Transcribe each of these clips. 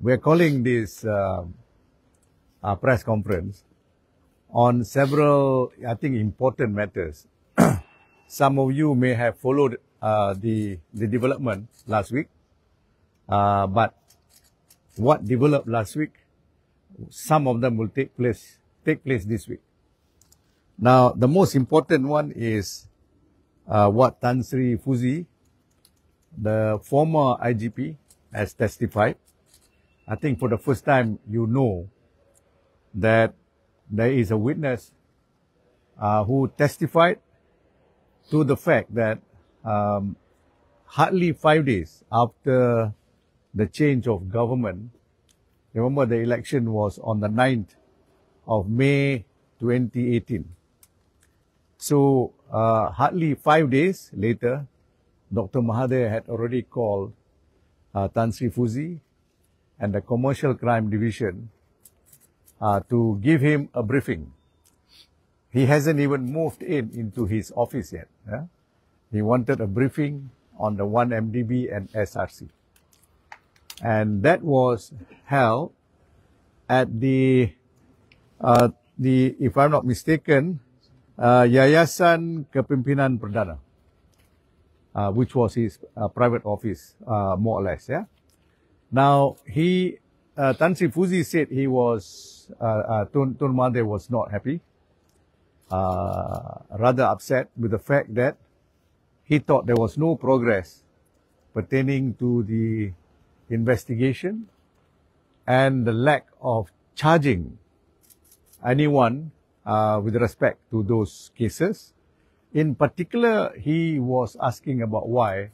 we're calling this press conference on several, I think, important matters. Some of you may have followed the development last week, but what developed last week, some of them will take place this week. Now, the most important one is what Tan Sri Fuzi, the former IGP, has testified. I think for the first time, you know that there is a witness who testified to the fact that hardly 5 days after the change of government, remember the election was on the 9th of May 2018. So hardly 5 days later, Dr. Mahathir had already called Tan Sri Fuzi and the Commercial Crime Division to give him a briefing. He hasn't even moved into his office yet. Yeah? He wanted a briefing on the 1MDB and SRC. And that was held at the if I'm not mistaken, Yayasan Kepimpinan Perdana, which was his private office, more or less. Yeah. Now, Tan Sri Fuzi said he was, Tun Mahathir was not happy, rather upset with the fact that he thought there was no progress pertaining to the investigation and the lack of charging anyone with respect to those cases. In particular, he was asking about why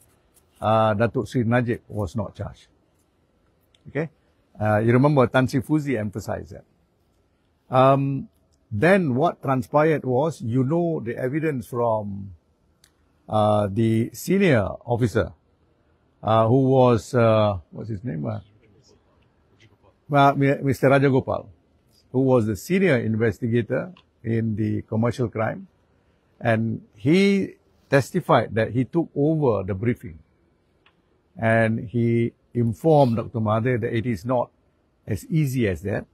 Datuk Sri Najib was not charged. Okay, you remember Tan Sri Fuzi emphasized that. Then what transpired was, you know, the evidence from the senior officer who was, what's his name? Mr. Rajagopal, who was the senior investigator in the commercial crime. And he testified that he took over the briefing. And he informed Dr. Mahathir that it is not as easy as that,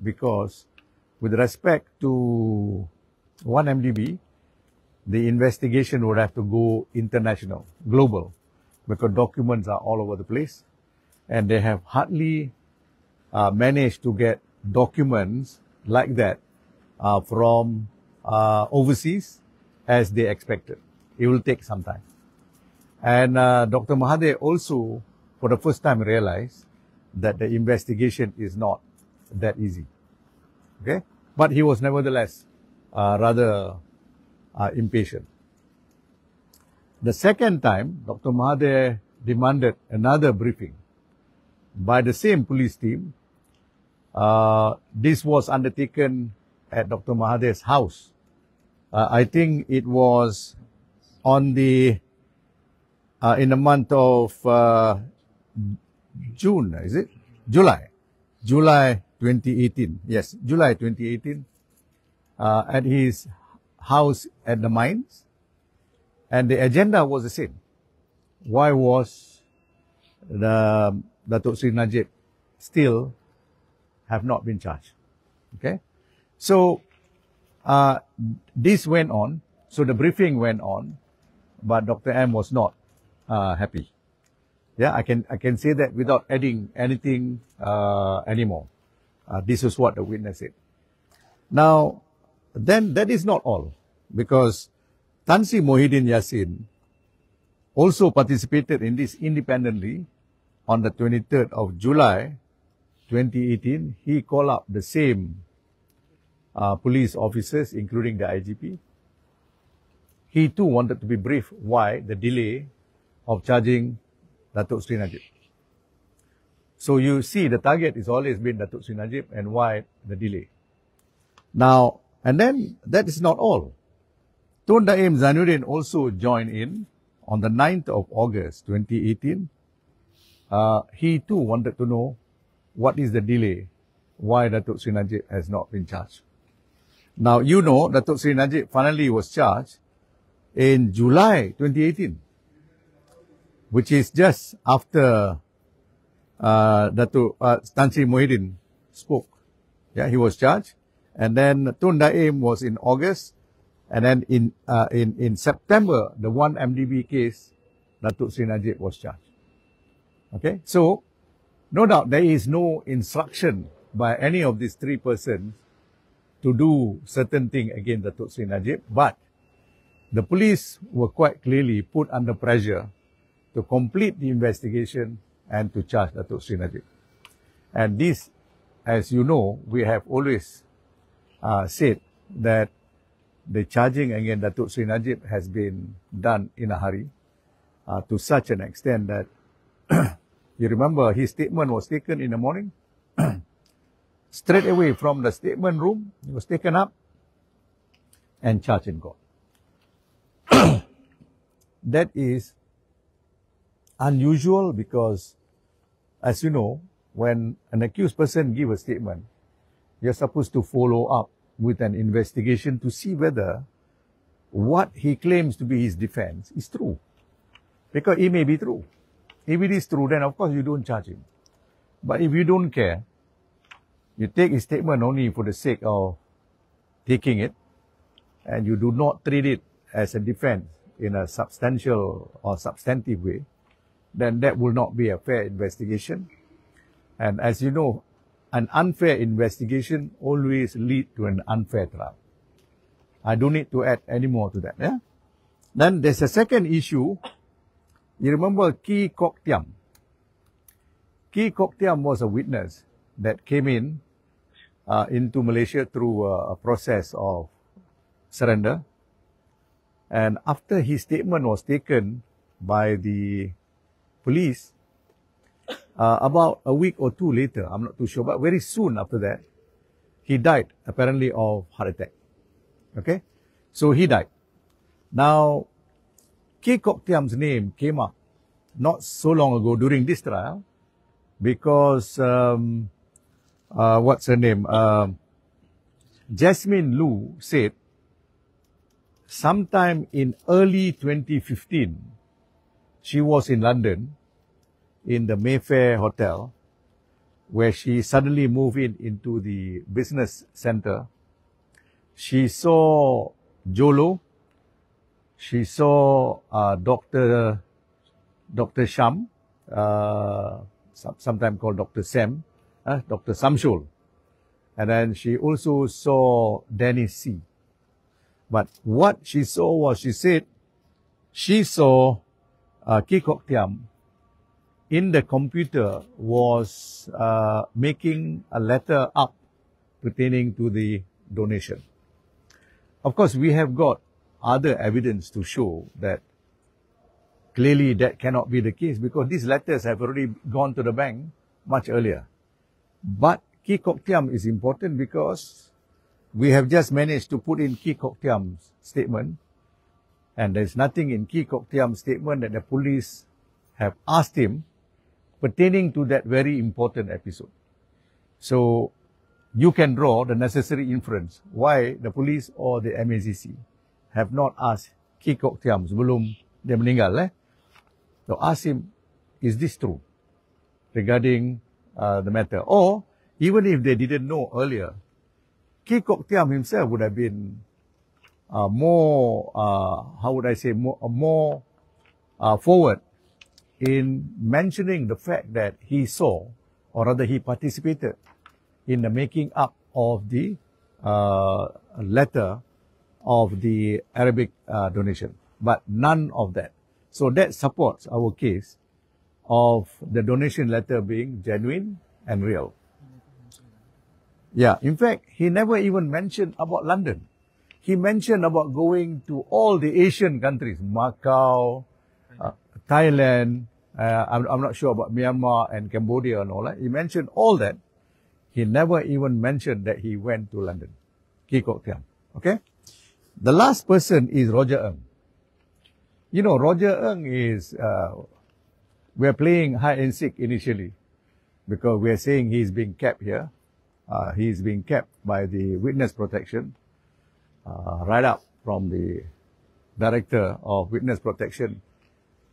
because with respect to 1MDB, the investigation would have to go international, global, because documents are all over the place. And they have hardly managed to get documents like that from overseas as they expected. It will take some time. And Dr. Mahathir also, for the first time, realized that the investigation is not that easy. Okay? But he was nevertheless rather impatient. The second time, Dr. Mahathir demanded another briefing by the same police team. This was undertaken at Dr. Mahathir's house. I think it was on the in the month of June, is it? July 2018. Yes, July 2018, at his house at the mines, and the agenda was the same. Why was the Datuk Sri Najib still have not been charged? Okay, so this went on. So the briefing went on, but Dr. M was not happy. Yeah, I can say that without adding anything anymore. This is what the witness said. Now, then that is not all, because Tan Sri Mohidin Yassin also participated in this independently on the 23rd of July 2018. He called up the same police officers, including the IGP. He too wanted to be briefed why the delay of charging Datuk Sri Najib. So you see, the target has always been Datuk Sri Najib, and why the delay. Now, and then that is not all. Tun Daim Zainuddin also joined in on the 9th of August 2018. He too wanted to know what is the delay, why Datuk Sri Najib has not been charged. Now, you know, Datuk Sri Najib finally was charged in July 2018, which is just after Tan Sri Muhyiddin spoke. Yeah, he was charged. And then Tun Daim was in August. And then in September, the 1MDB case, Datuk Sri Najib was charged. Okay, so no doubt there is no instruction by any of these three persons to do certain thing against Datuk Sri Najib, but the police were quite clearly put under pressure to complete the investigation and to charge Datuk Sri Najib. And this, as you know, we have always said that the charging against Datuk Sri Najib has been done in a hurry to such an extent that you remember his statement was taken in the morning. Straight away from the statement room, it was taken up and charged in court. That is unusual because, as you know, when an accused person gives a statement, you're supposed to follow up with an investigation to see whether what he claims to be his defense is true. Because it may be true. If it is true, then of course you don't charge him. But if you don't care, you take his statement only for the sake of taking it, and you do not treat it as a defense in a substantial or substantive way, then that will not be a fair investigation. And as you know, an unfair investigation always leads to an unfair trial. I don't need to add any more to that. Yeah? Then there's a second issue. You remember Ki Kok Tiam. Ki Kok Tiam was a witness that came into Malaysia through a process of surrender. And after his statement was taken by the police, about a week or two later, I'm not too sure, but very soon after that, he died, apparently of heart attack. Okay? So he died. Now, Ki Kok Tiam's name came up not so long ago during this trial because, what's her name? Jasmine Lu said sometime in early 2015, she was in London in the Mayfair Hotel, where she suddenly moved into the business center. She saw Jolo. She saw Dr. Sham, sometimes called Dr. Sam, Dr. Samshul. And then she also saw Dennis C. But what she saw was, she said, she saw Ki Kok Tiam in the computer was making a letter up pertaining to the donation. Of course, we have got other evidence to show that clearly that cannot be the case because these letters have already gone to the bank much earlier. But Ki Kok Tiam is important because we have just managed to put in Ki Kok Tiam's statement, and there's nothing in Ki Kok Tiam's statement that the police have asked him pertaining to that very important episode. So you can draw the necessary inference why the police or the MACC have not asked Ki Kok Tiam sebelum dia meninggal. To ask him, is this true regarding the matter? Or even if they didn't know earlier, Ki Kok Tiam himself would have been more, how would I say, more forward in mentioning the fact that he saw, or rather he participated in the making up of the letter of the Arabic donation. But none of that. So that supports our case of the donation letter being genuine and real. Yeah, in fact, he never even mentioned about London. He mentioned about going to all the Asian countries, Macau, Thailand, I'm not sure about Myanmar and Cambodia and all that. He mentioned all that. He never even mentioned that he went to London. Ki Kok Tiam. Okay? The last person is Roger Ng. You know, Roger Ng is, we're playing hide and seek initially because we're saying he's being kept here. He's being kept by the witness protection, right up from the director of witness protection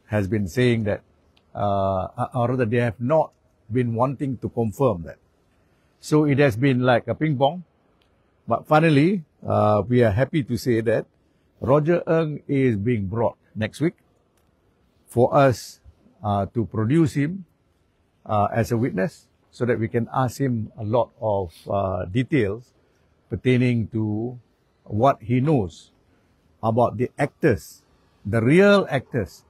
has been saying that, or rather they have not been wanting to confirm that. So it has been like a ping pong. But finally, we are happy to say that Roger Ng is being brought next week for us to produce him as a witness so that we can ask him a lot of details pertaining to what he knows about the actors, the real actors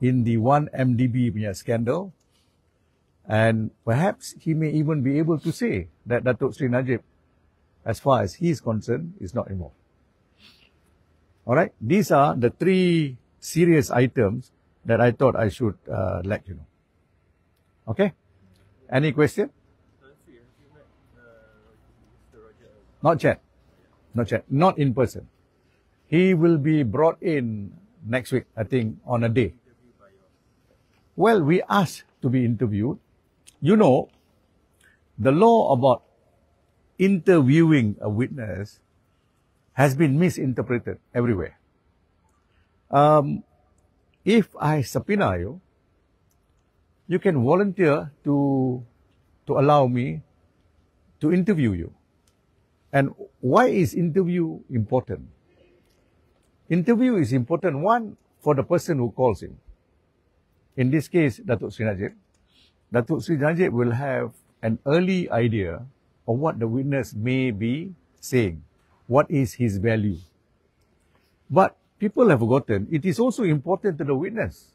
in the 1MDB punya scandal. And perhaps he may even be able to say that Datuk Sri Najib, as far as he is concerned, is not involved. All right, these are the three serious items that I thought I should let you know. Okay, any question? Not yet, not yet, not in person. He will be brought in next week, I think, on a day. Well, we asked to be interviewed. You know, the law about interviewing a witness has been misinterpreted everywhere. If I subpoena you, you can volunteer to allow me to interview you. And why is interview important? Interview is important, one, for the person who calls him. In this case, Datuk Sri Najib. Datuk Sri Najib will have an early idea of what the witness may be saying. What is his value? But people have forgotten, it is also important to the witness.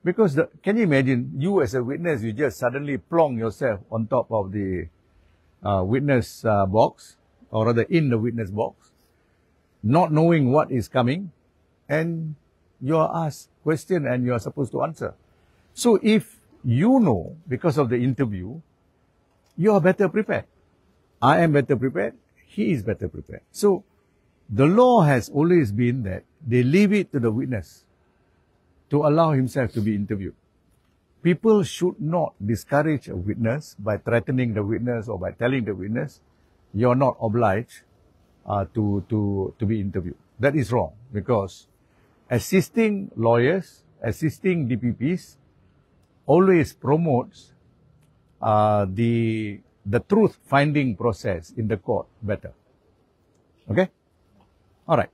Because can you imagine, you as a witness, you just suddenly plonk yourself on top of the witness box, or rather in the witness box, not knowing what is coming, and you are asked question and you are supposed to answer. So if you know, because of the interview, you are better prepared. I am better prepared, he is better prepared. So the law has always been that they leave it to the witness to allow himself to be interviewed. People should not discourage a witness by threatening the witness or by telling the witness, you're not obliged to be interviewed. That is wrong, because assisting lawyers, assisting DPPs always promotes the truth-finding process in the court better. Okay? All right.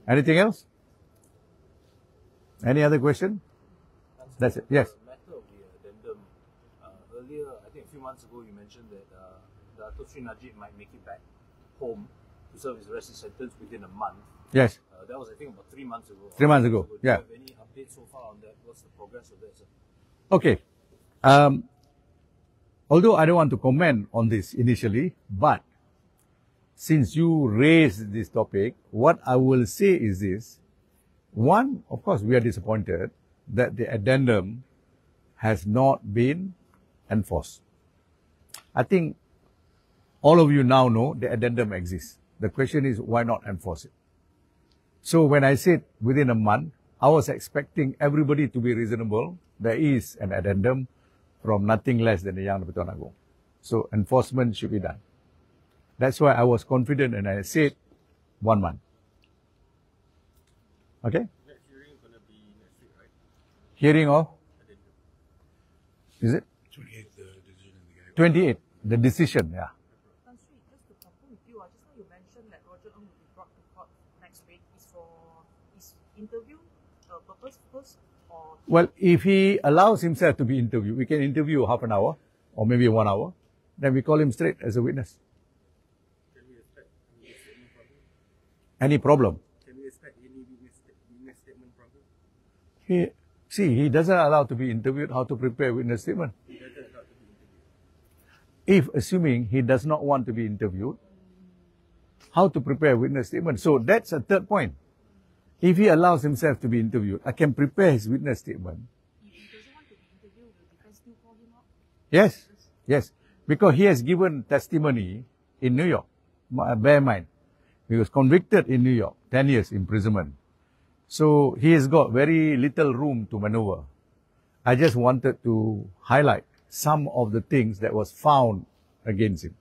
Anything else? Any other question? That's it. Yes. Matter of the addendum. Earlier, I think a few months ago, you mentioned that Datuk Sri Najib might make it back home to serve his rest sentence within a month. Yes. That was, I think, about 3 months ago. 3 months ago. Yeah. Do you have any updates so far on that? What's the progress of that, sir? Okay. Although I don't want to comment on this initially, but since you raised this topic, what I will say is this. One, of course, we are disappointed that the addendum has not been enforced. I think all of you now know the addendum exists. The question is, why not enforce it? So when I said within a month, I was expecting everybody to be reasonable. There is an addendum from nothing less than the Yang di-Pertuan Agong. So enforcement should be done. That's why I was confident and I said 1 month. Okay? Next hearing is going to be next week, right? Hearing of? Is it? 28, the decision in the guy. 28, the decision, yeah. Tan Sri, just to confirm with you, just now you mentioned that Roger Ng will be brought to court next week. Is for his interview purpose first, or? Well, if he allows himself to be interviewed, we can interview half an hour or maybe 1 hour. Then we call him straight as a witness. Can we expect any statement from him? Any problem? Can we expect any witness statement from him? He doesn't allow to be interviewed, how to prepare witness statement. He doesn't allow to be interviewed. If assuming he does not want to be interviewed, how to prepare witness statement? So that's a third point. If he allows himself to be interviewed, I can prepare his witness statement. If he doesn't want to be interviewed, will defense still call him out? Yes, yes. Because he has given testimony in New York. Bear in mind, he was convicted in New York, 10 years imprisonment. So he has got very little room to maneuver. I just wanted to highlight some of the things that was found against him.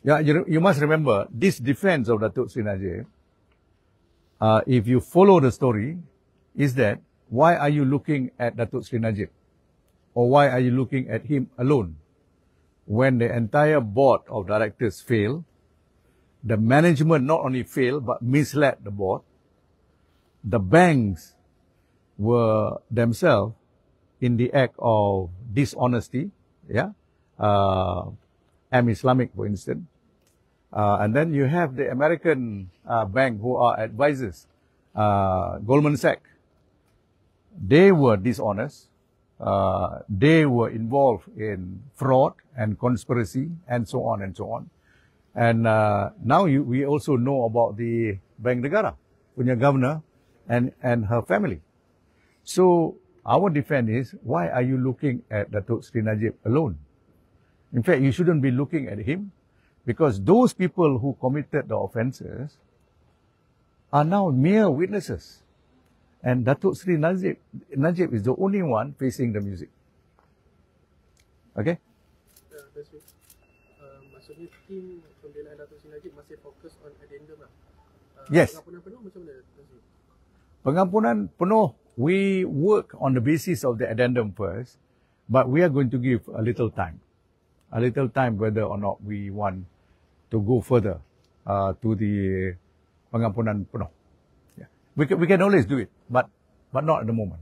Yeah, you must remember, this defense of Datuk Sri Najib, if you follow the story, is that, why are you looking at Datuk Sri Najib? or why are you looking at him alone? When the entire board of directors failed, the management not only failed but misled the board. The banks were themselves in the act of dishonesty, Islamic, for instance. And then you have the American bank who are advisors, Goldman Sachs. They were dishonest. They were involved in fraud and conspiracy and so on and so on. And now we also know about the Bank Negara, punya governor and her family. So our defense is, why are you looking at Datuk Sri Najib alone? In fact, you shouldn't be looking at him, because those people who committed the offences are now mere witnesses. And Datuk Sri Najib is the only one facing the music. Okay? That's it. Maksudnya tim pembelaan Datuk Sri Najib masih fokus on addendum lah. Yes. Pengampunan penuh macam mana? Razak? Pengampunan penuh, we work on the basis of the addendum first, but we are going to give a little time. A little time whether or not we want to go further to the pengampunan penuh. Yeah. We can always do it, but not at the moment.